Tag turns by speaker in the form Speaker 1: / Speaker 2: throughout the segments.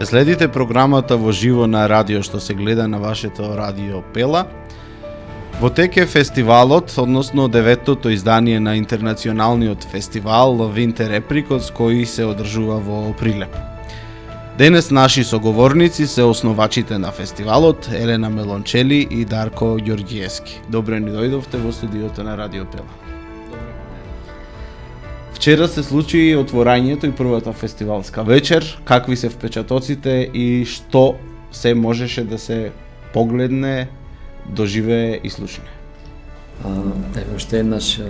Speaker 1: Ја следите програмата во живо на радио што се гледа на вашето радио Пела. Во тек е фестивалот, односно 9-тото издание на интернационалниот фестивал Winter Apricots, кој се одржува во Прилеп. Денес наши соговорници се основачите на фестивалот Елена Мелончели и Дарко Ѓорѓиевски. Добре ни дојдовте во студиото на Радио Пела. Вчера се случи отворањето и првата фестивалска вечер. Какви се впечатоците и што се можеше да се погледне, доживее и слушне?
Speaker 2: Еве уште еднаш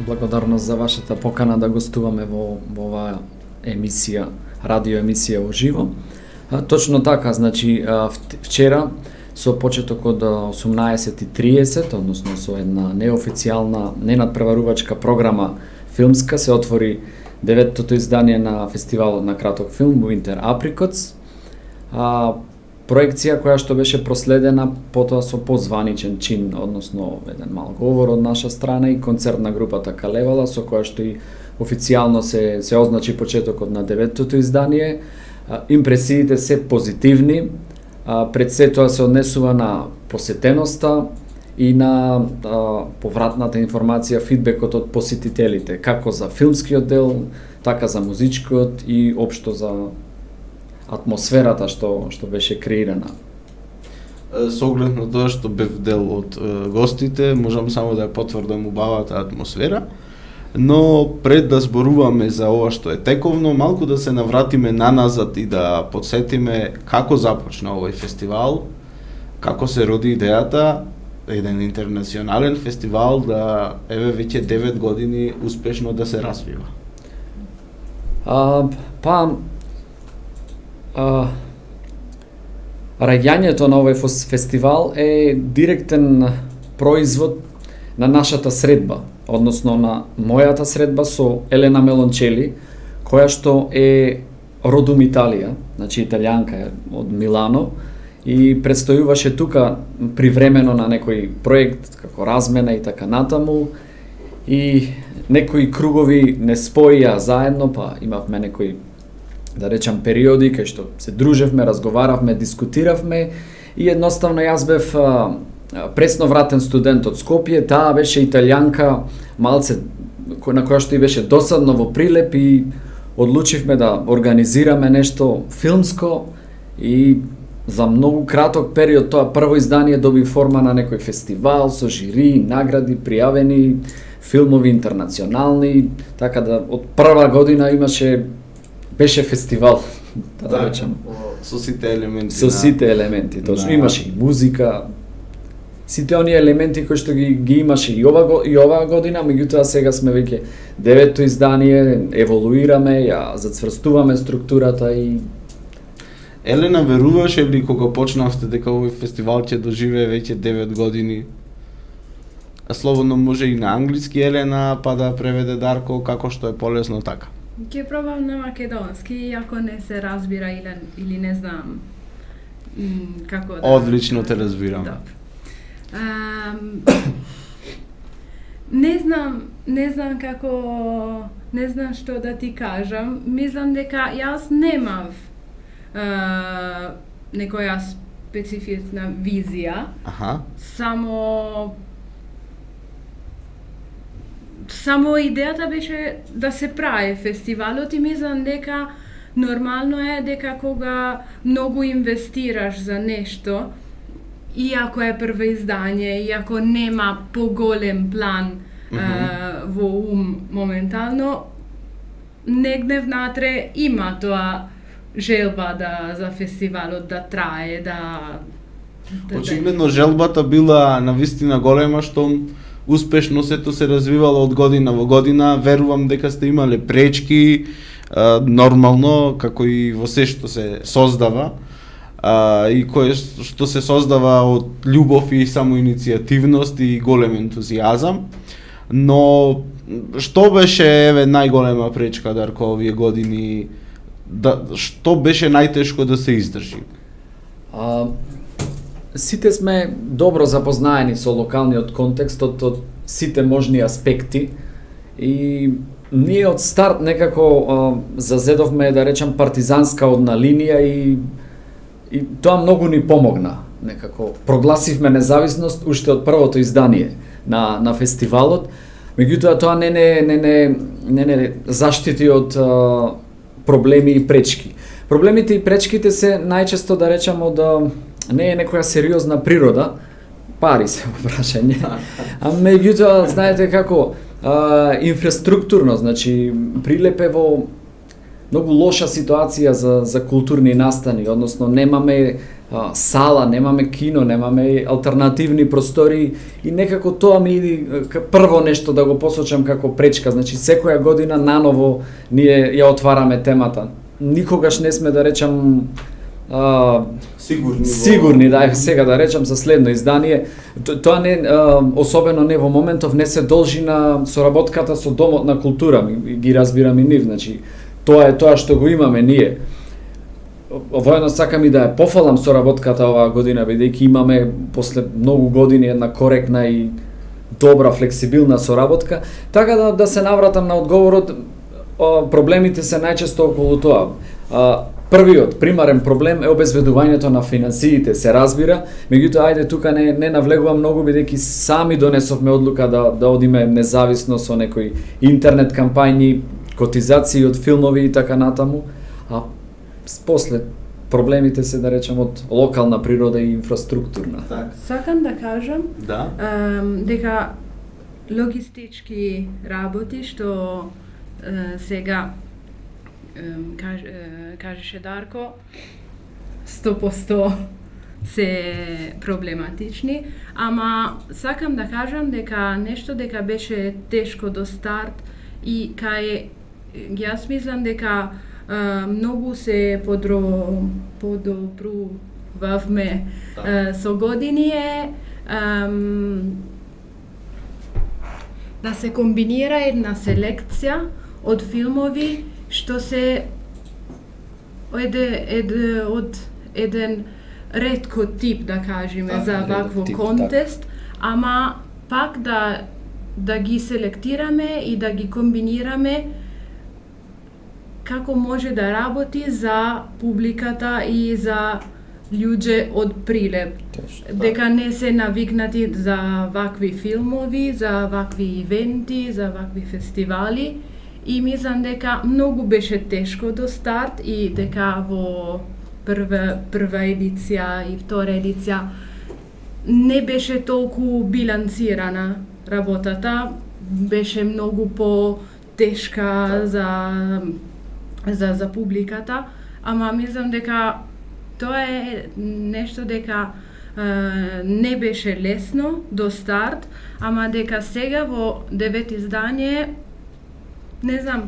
Speaker 2: благодарност за вашата покана да гостуваме во оваа емисија, радио емисија во живо. Точно така, значи вчера со почеток од 18:30, односно со една неофицијална, ненадпреварувачка програма филмска, се отвори 9-тото издание на фестивалот на краток филм Winter Apricots. Проекција која што беше проследена потоа со позваничен чин, односно еден мал говор од наша страна и концерт на групата Калевала, со која што и официјално се означи почетокот на 9-тото издание. Импресиите се позитивни, пред се тоа се однесува на посетеноста и на повратната информација, фидбекот од посетителите, како за филмскиот дел, така за музичкиот и општо за атмосферата што беше креирана.
Speaker 1: Со оглед на тоа што бев дел од гостите, можам само да ја потврдам убавата атмосфера, но пред да зборуваме за ова што е тековно, малку да се навратиме наназад и да подсетиме како започна овој фестивал, како се роди идејата еден интернационален фестивал да еве веќе 9 години успешно да се развива.
Speaker 2: Раѓањето на овој фестивал е директен производ на нашата средба, односно на мојата средба со Елена Мелончели, која што е родум Италија, значи италијанка од Милано, и предстојуваше тука привремено на некој проект како размена и така натаму, и некои кругови не споија заедно, па имавме некои, да речам, периоди кај што се дружевме, разговаравме, дискутиравме и едноставно јас бев пресно вратен студент од Скопје, таа беше италијанка, малце на која што и беше досадно во Прилеп и одлучивме да организираме нешто филмско и за многу краток период тоа прво издание доби форма на некој фестивал со жири, награди, пријавени филмови интернационални, така да од прва година беше фестивал, да речам.
Speaker 1: Со сите елементи.
Speaker 2: Со сите елементи, точно. Имаше и музика, сите оние елементи кои што ги имаше и оваа година, меѓутоа сега сме веќе 9-то издание, еволуираме, ја зацврстуваме структурата и
Speaker 1: Елена, веруваше ли кога почнавте дека овој фестивал ќе доживее веќе 9 години? Слободно може и на англиски Елена, па да преведе Дарко, како што е полесно така.
Speaker 3: Ќе пробам на македонски, ако не се разбира или не знам како да...
Speaker 1: Одлично те разбирам.
Speaker 3: Не знам како... Не знам што да ти кажам. Мислам дека јас немав некоја специфична визија. Само идејата беше да се прави фестивалот и мислам дека нормално е дека кога многу инвестираш за нешто, иако е прво издание, иако нема поголем план во ум моментално, негде внатре има тоа желба за фестивалот да трае,
Speaker 1: Очигледно желбата била навистина голема, што успешно сето се развивало од година во година. Верувам дека сте имале пречки, нормално, како и во се што се создава, и кое што се создава од љубов и самоиницијативност и голем ентузијазам. Но што беше најголема пречка, Дарко, овие години? Што беше најтешко да се издржи?
Speaker 2: Сите сме добро запознаени со локалниот контекст од сите можни аспекти И ние од старт некако зазедовме, да речам, партизанска одна линија и тоа многу ни помогна. Некако прогласивме независност уште од првото издание на фестивалот. Меѓутоа тоа не заштити од проблеми и пречки. Проблемите и пречките се најчесто, да речам, од не е некоја сериозна природа, пари се прашање. А меѓутоа, знаете како, инфраструктурно, значи Прилеп е во многу лоша ситуација за културни настани, односно немаме сала, немаме кино, немаме алтернативни простори и некако тоа ми иди прво нешто да го посочам како пречка, значи секоја година наново ние ја отвараме темата. Никогаш не сме, да речам, сигурни, да, сега да речам за следно издание. Тоа не, особено не во моментов, не се должи на соработката со Домот на култура, ги разбирам и нив, значи тоа е тоа што го имаме ние. Воедно сакам и да ја пофалам соработката оваа година, бидејќи имаме после многу години една коректна и добра, флексибилна соработка, така да се навратам на одговорот, проблемите се најчесто околу тоа. Првиот примарен проблем е обезбедувањето на финансиите, се разбира, меѓутоа ајде тука не навлегувам многу, бидејќи сами донесовме одлука да одиме независно со некои интернет кампањи, котизации од филмови и така натаму, а после проблемите се, да речем, од локална природа и инфраструктурна.
Speaker 1: Так.
Speaker 3: Сакам да кажам
Speaker 1: дека
Speaker 3: логистички работи што сега кажеше Дарко 100% се проблематични, ама сакам да кажам дека нешто дека беше тешко до старт и кај јас мислам дека многу се подобрувавме со години е да се комбинира една селекција од филмови што се од еден ретко тип, да кажеме, за вакво контест, ама пак да ги селектираме и да ги комбинираме како може да работи за публиката и за луѓе од Прилеп. Дека не се навикнати за вакви филмови, за вакви ивенти, за вакви фестивали. И мислам дека многу беше тешко до старт и дека во прва едиција и втора едиција не беше толку билансирана работата, беше многу по-тешка за публиката, ама мислам дека тоа е нешто дека не беше лесно до старт, ама дека сега во 9 издание не знам,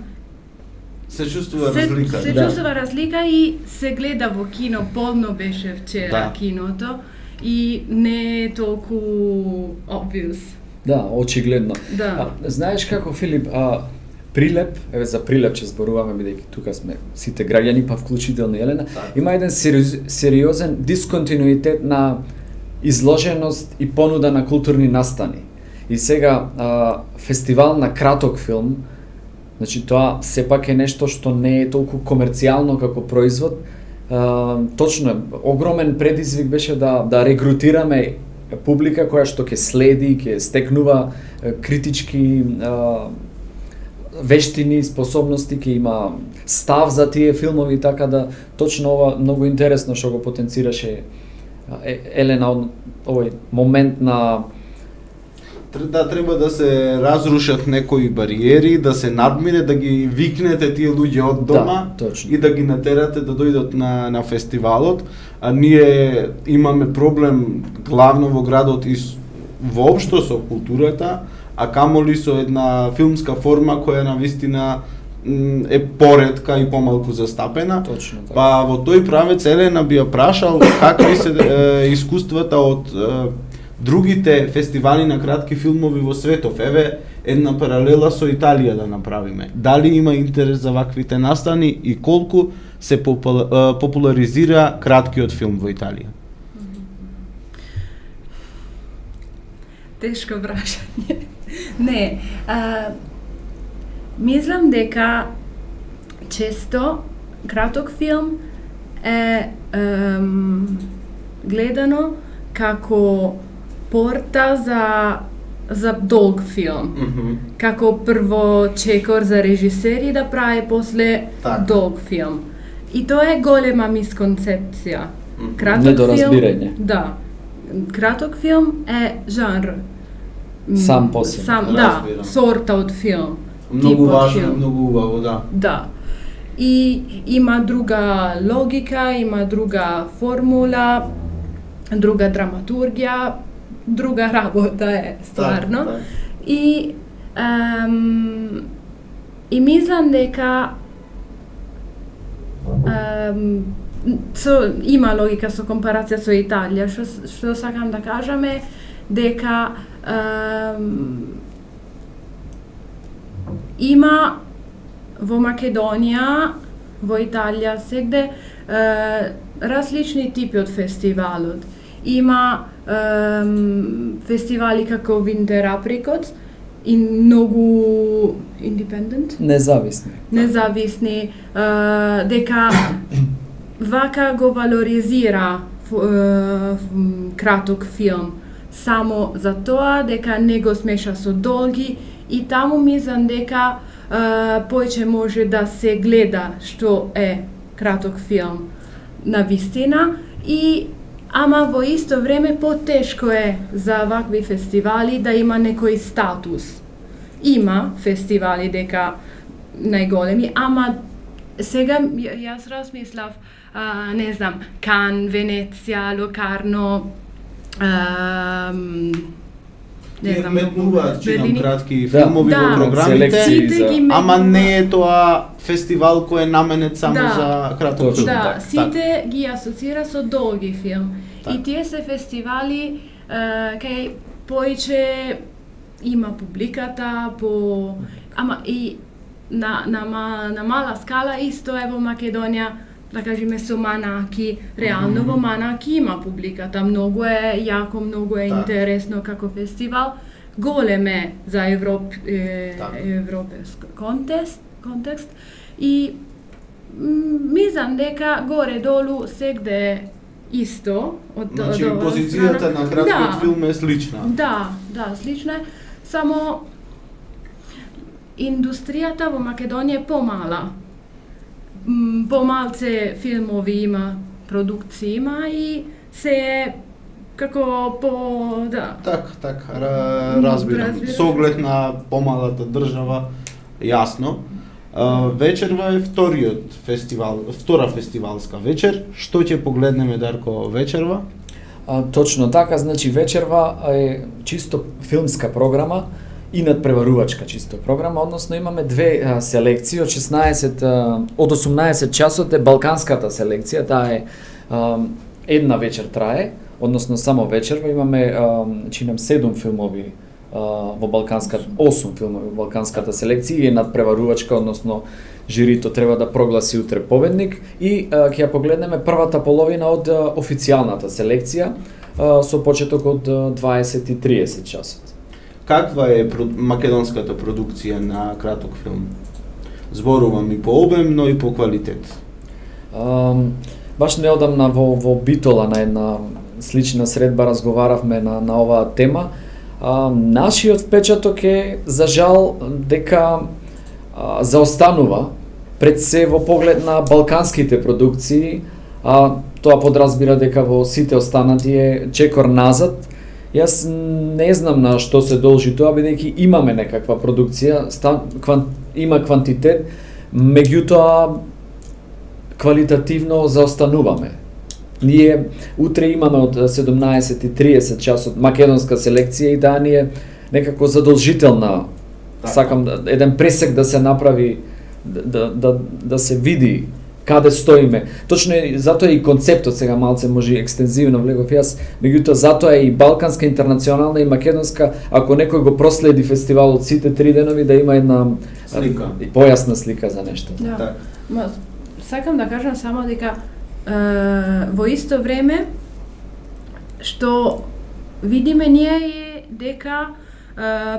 Speaker 1: се чувствува разлика.
Speaker 3: Се чувствува разлика и се гледа во кино, полно беше вчера киното и не е толку obvious.
Speaker 2: Да, очигледно.
Speaker 3: Да.
Speaker 2: Знаеш како, Филип, Прилеп, еве за Прилеп ќе зборуваме, бидејќи тука сме сите граѓани, па вклучително Елена, има еден сериозен дисконтинуитет на изложеност и понуда на културни настани. И сега фестивал на краток филм, значи тоа сепак е нешто што не е толку комерцијално како производ. Точно, огромен предизвик беше да регрутираме публика која што ќе следи, ќе стекнува критички вештини, способности, ќе има став за тие филмови, така да точно ова многу интересно што го потенцираше Елена, овој момент на
Speaker 1: треба да се разрушат некои бариери, да се надмине, да ги викнете тие луѓе од дома и да ги натерате да дојдат на фестивалот. А ние имаме проблем главно во градот и воопшто со културата, а камоли со една филмска форма која навистина е поретка и помалку застапена.
Speaker 2: Точно така.
Speaker 1: Па во тој правец Елена би ја прашал какви се искуствата од другите фестивали на кратки филмови во светов. Еве една паралела со Италија да направиме. Дали има интерес за ваквите настани и колку се популаризира краткиот филм во Италија?
Speaker 3: Тешко прашање. Не, Мислам дека често краток филм е гледано како порта за долг филм. Како прво чекор за режисери да прави после долг филм. И тоа е голема мисконцепција.
Speaker 2: Недоразбирање.
Speaker 3: Да. Краток филм е жанр.
Speaker 2: Сам по себе.
Speaker 3: Да, сорта од филм.
Speaker 1: Многу важно, многу убаво, да.
Speaker 3: Да. И има друга логика, има друга формула, друга драматургија, друга работа е стварно.
Speaker 1: Так.
Speaker 3: И мислам дека има логика со компарација со Италија. Што сакам да кажам е дека има во Македонија, во Италија, сегде различни типи од фестивалот. Има фестивали како Winter Apricots и многу independent, независни, дека вака го валоризира краток филм само за тоа дека не го смеша со долги и таму мислам дека повеќе може да се гледа што е краток филм на вистина и ама во исто време потешко е за вакви фестивали да има некој статус. Има фестивали дека најголеми, ама сега јас размислав, не знам, Кан, Венеција, Локарно, не знам,
Speaker 1: чинам кратки филмови во програмите, ама не е тоа фестивал кој е наменет само за краток филм.
Speaker 3: Да, сите ги асоцира со долги филм. И тие се фестивали кај повеќе има публиката, ама и на мала скала исто е во Македонија, да кажеме со Манаки, реално во Манаки има публиката, многу е јако, многу е интересно како фестивал, голем е за европски контекст и мислам дека горе-долу сегде исто
Speaker 1: Значи позицијата на краткиот филм е слична.
Speaker 3: Да, слична е, само индустријата во Македонија е помала. Помалце филмови има, продукции има и се е како разбирам. Со оглед на помалата држава, јасно. Вечерва е втора фестивалска вечер. Што ќе погледнеме, Дарко, вечерва?
Speaker 2: Точно така, значи вечерва е чисто филмска програма и надпреварувачка чисто програма, односно имаме две селекции од 18 часот е балканската селекција, таа е една вечер трае, односно само вечерва, имаме чинам 7 филмови во балканската 8 филмови во балканската селекција и е надпреварувачка, односно жирито треба да прогласи утре победник и ќе ја погледнеме првата половина од официјалната селекција со почеток од 20:30 часот.
Speaker 1: Каква е македонската продукција на краток филм? Зборувам и по обем, но и по квалитет.
Speaker 2: Баш неодамна во Битола на една слична средба разговаравме на оваа тема. Нашиот впечаток е, за жал, дека заостанува пред се во поглед на балканските продукции, тоа подразбира дека во сите останати е чекор назад. Јас не знам на што се должи тоа, бидејќи имаме некаква продукција, има квантитет, меѓутоа квалитативно заостануваме. Ние утре имаме од 17:30 часот македонска селекција и да ни е некако задолжителна. Сакам еден пресек да се направи, да се види каде стоиме. Точно затоа и концептот сега малце може екстензивно влегов јас, меѓутоа затоа и балканска, интернационална и македонска, ако некој го проследи фестивалот сите 3 денови, да има една
Speaker 1: слика,
Speaker 2: појасна слика за нешто.
Speaker 3: Да. Сакам да кажам само дека во исто време што видиме ние е дека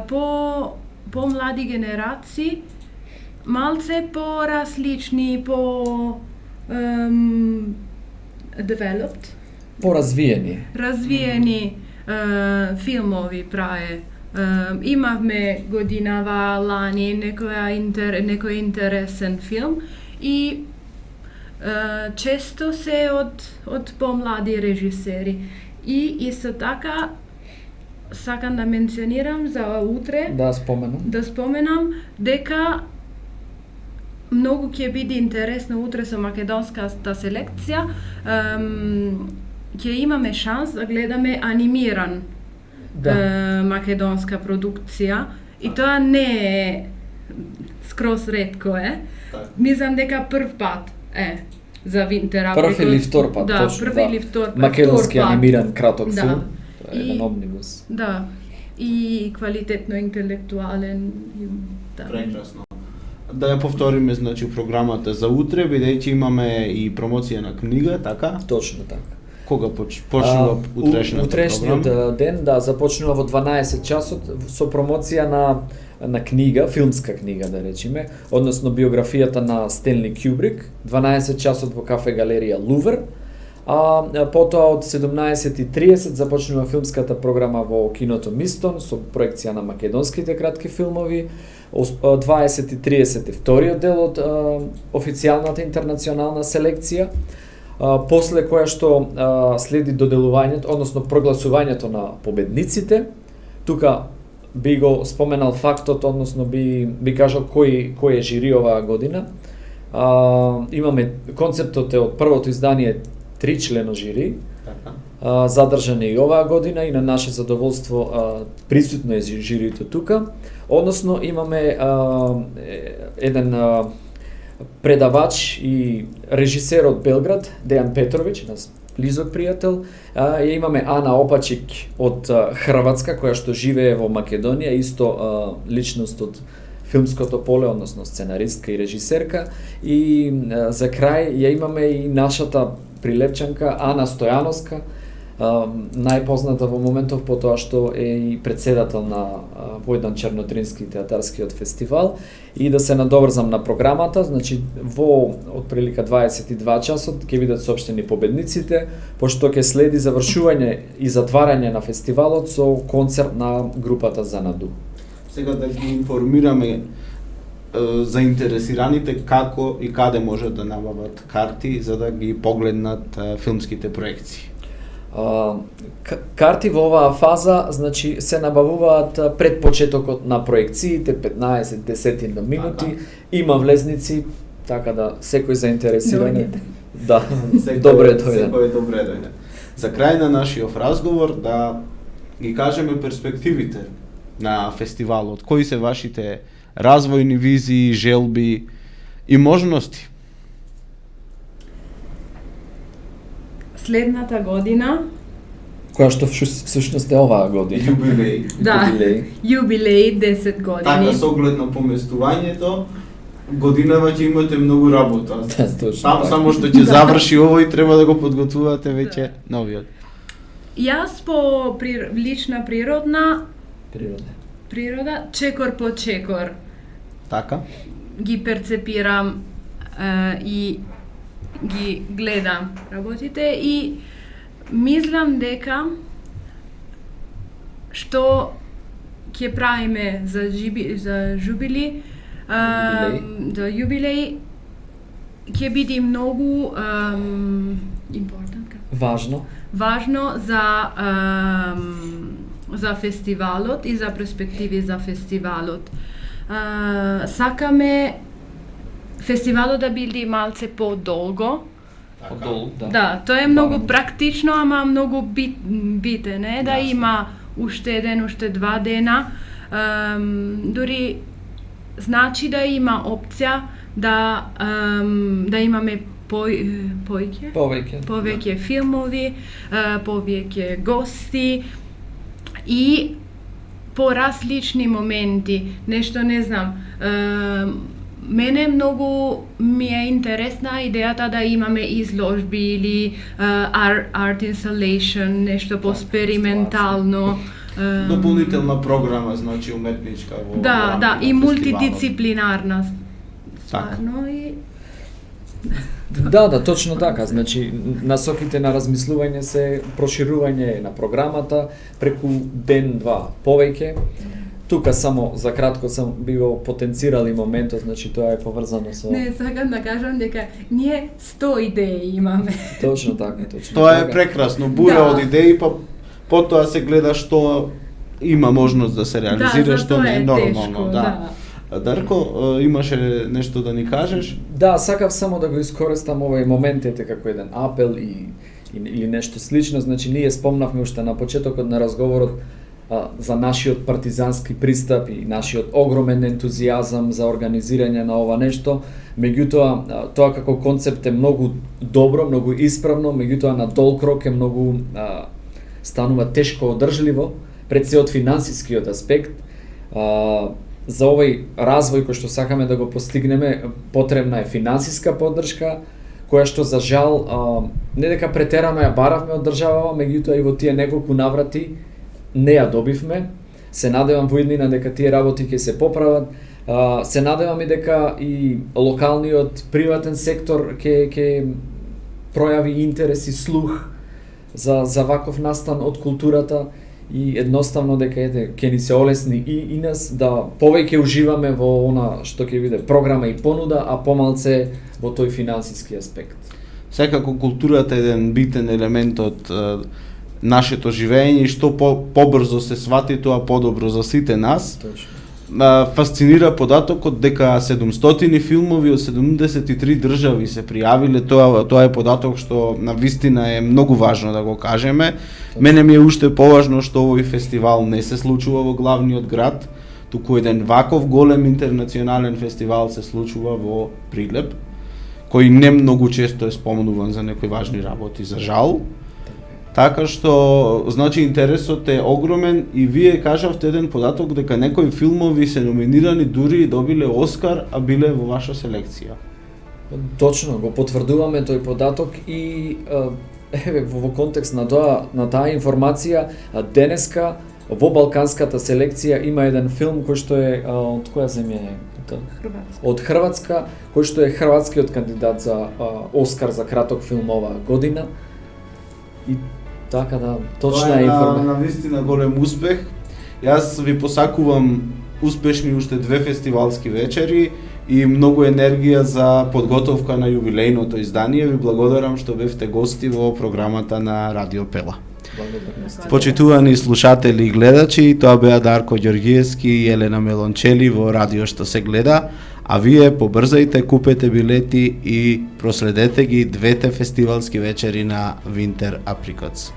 Speaker 3: по млади генерации малце по-различни, developed,
Speaker 2: Поразвиени.
Speaker 3: развиени филмови прае. Имавме годинава лани некој интересен филм и често се од помлади режисери. И исто така сакам да менционирам за утре,
Speaker 2: Да
Speaker 3: споменам дека многу ќе биде интересно утре со македонската селекција. Ќе имаме шанс да гледаме анимиран македонска продукција и тоа не е скроз ретко Мислам дека прв пат за Винтер.
Speaker 2: Прв или втор пат,
Speaker 3: да,
Speaker 2: точно.
Speaker 3: Прв или втор пат.
Speaker 2: Македонски анимиран краток
Speaker 3: да.
Speaker 2: филм. Еден омнибус.
Speaker 3: Да. И квалитетно интелектуален. Да.
Speaker 1: Прекрасно. Да ја повториме, значи, програмата за утре, бидејќи имаме и промоција на книга, така?
Speaker 2: Точно така.
Speaker 1: Кога почнува утрешната
Speaker 2: утрешниот
Speaker 1: програма?
Speaker 2: ден, започнува во 12 часот со промоција на книга, филмска книга да речеме, односно биографијата на Стенли Кјубрик, 12 часот во кафе галерија Лувр, а потоа од 17:30 започнува филмската програма во киното Мистон со проекција на македонските кратки филмови. 20:30 е вториот дел од официјалната интернационална селекција, после која што следи доделувањето, односно прогласувањето на победниците. Тука би го споменал фактот, односно би кажал кој е жири оваа година. Имаме концептот од првото издание 3-члено жири, задржане и оваа година и на наше задоволство присутно е жирито тука. Односно имаме еден предавач и режисер од Белград, Дејан Петровиќ, нас близок пријател. Ја имаме Ана Опачик од Хрватска, која што живее во Македонија, исто личност од филмското поле, односно сценаристка и режисерка. И за крај ја имаме и нашата прилепчанка Ана Стојановска, најпозната во моментов по тоа што е и председател на Војдан Чернодрински театарскиот фестивал. И да се надоврзам на програмата, значи во отприлика 22 часот ќе бидат соопштени победниците, пошто ќе следи завршување и затварање на фестивалот со концерт на групата Занаду.
Speaker 1: Сега да ги информираме заинтересираните како и каде можат да набават карти за да ги погледнат филмските проекции.
Speaker 2: Карти во оваа фаза, значи, се набавуваат пред почетокот на проекциите, 15-10 минути, има влезници, така да секој заинтересиран да, добре дојде.
Speaker 1: Секој е добре дојде. За крај на нашиот разговор да ги кажеме перспективите на фестивалот. Кои се вашите развојни визии, желби и можности?
Speaker 3: Следната година,
Speaker 2: која што всушност е оваа година.
Speaker 1: Јубилеј.
Speaker 3: Да, јубилеј 10 години.
Speaker 1: Така, со оглед на поместувањето, годинава ќе имате многу работа.
Speaker 2: Да, точно.
Speaker 1: Само што ќе заврши овој, треба да го подготвувате веќе новиот.
Speaker 3: Јас по лична природа, чекор по чекор.
Speaker 1: Така?
Speaker 3: Ги перцепирам и ги гледам работите и мислам дека што ќе правиме за јубилеј, ќе биде многу важно за фестивалот и за перспективи за фестивалот. Сакаме фестивалот да биде малце по-долго. Да, тоа е многу практично, ама многу битен е да има уште еден, уште 2 дена. Дури значи да има опција да имаме повеќе филмови, повеќе гости и по различни моменти. Нешто не знам. Мене многу ми е интересна идејата да имаме изложби или art installation, нешто по-експериментално.
Speaker 1: Дополнителна програма, значи уметничка во
Speaker 3: Да, и мултидисциплинарна. стварно и
Speaker 2: Да, точно така. Значи, насоките на размислување се проширување на програмата преку ден-два повеќе. Тука само за кратко сам би го потенцирали моментот, значи тоа е поврзано со...
Speaker 3: не сакам да кажам дека ние 100 идеи имаме.
Speaker 2: Точно така.
Speaker 1: Тоа е прекрасно, бура
Speaker 3: Да.
Speaker 1: од идеи, па потоа се гледа што има можност да се реализира, што
Speaker 3: затоа
Speaker 1: не е
Speaker 3: е
Speaker 1: нормално.
Speaker 3: тешко,
Speaker 1: Да. Дарко, имаше нешто да ни кажеш?
Speaker 2: Да, сакав само да го искористам овој момент ете како еден апел или нешто слично. Значи ние спомнавме уште на почетокот на разговорот за нашиот партизански пристап и нашиот огромен ентузијазам за организирање на ова нешто. Меѓутоа, тоа како концепт е многу добро, многу исправно, меѓутоа на долг рок е многу станува тешко одржливо, пред се од финансискиот аспект. За овој развој кој што сакаме да го постигнеме, потребна е финансиска поддршка, која што за жал не дека претерано ја баравме од државава, меѓутоа и во тие неколку наврати не ја добивме. Се надевам во иднина дека тие работи ќе се поправат. Се надевам и дека и локалниот приватен сектор ќе пројави интерес и слух за ваков настан од културата и едноставно дека ќе ни се олесни и нас да повеќе уживаме во она што ќе биде програма и понуда, а помалце во тој финансиски аспект.
Speaker 1: Секако културата е еден битен елемент од нашето живење и што побрзо се свати, тоа подобро за сите нас.
Speaker 2: Точно.
Speaker 1: Фасцинира податокот дека 700 филмови од 73 држави се пријавиле. Тоа е податок што на вистина е многу важно да го кажеме. Мене ми е уште поважно што овој фестивал не се случува во главниот град, туку еден ваков голем интернационален фестивал се случува во Прилеп, кој не многу често е спомнуван за некои важни работи, за жал. Така што, значи, интересот е огромен и вие кажавте еден податок дека некои филмови се номинирани дури и добиле Оскар, а биле во ваша селекција.
Speaker 2: Точно, го потврдуваме тој податок и во контекст на таа информација, денеска во балканската селекција има еден филм кој што е од која земја е?
Speaker 3: Хрватска.
Speaker 2: Од Хрватска, кој што е хрватскиот кандидат за Оскар за краток филм оваа година. И така да, точна е информација.
Speaker 1: На вистина голем успех. Јас ви посакувам успешни уште 2 фестивалски вечери и многу енергија за подготовка на јубилејното издание. Ви благодарам што бевте гости во програмата на Радио Пела. Почитувани слушатели и гледачи, тоа беа Дарко Ѓоргиевски и Елена Мелончели во Радио што се гледа, а вие побрзајте, купете билети и проследете ги 2 фестивалски вечери на Winter Apricots.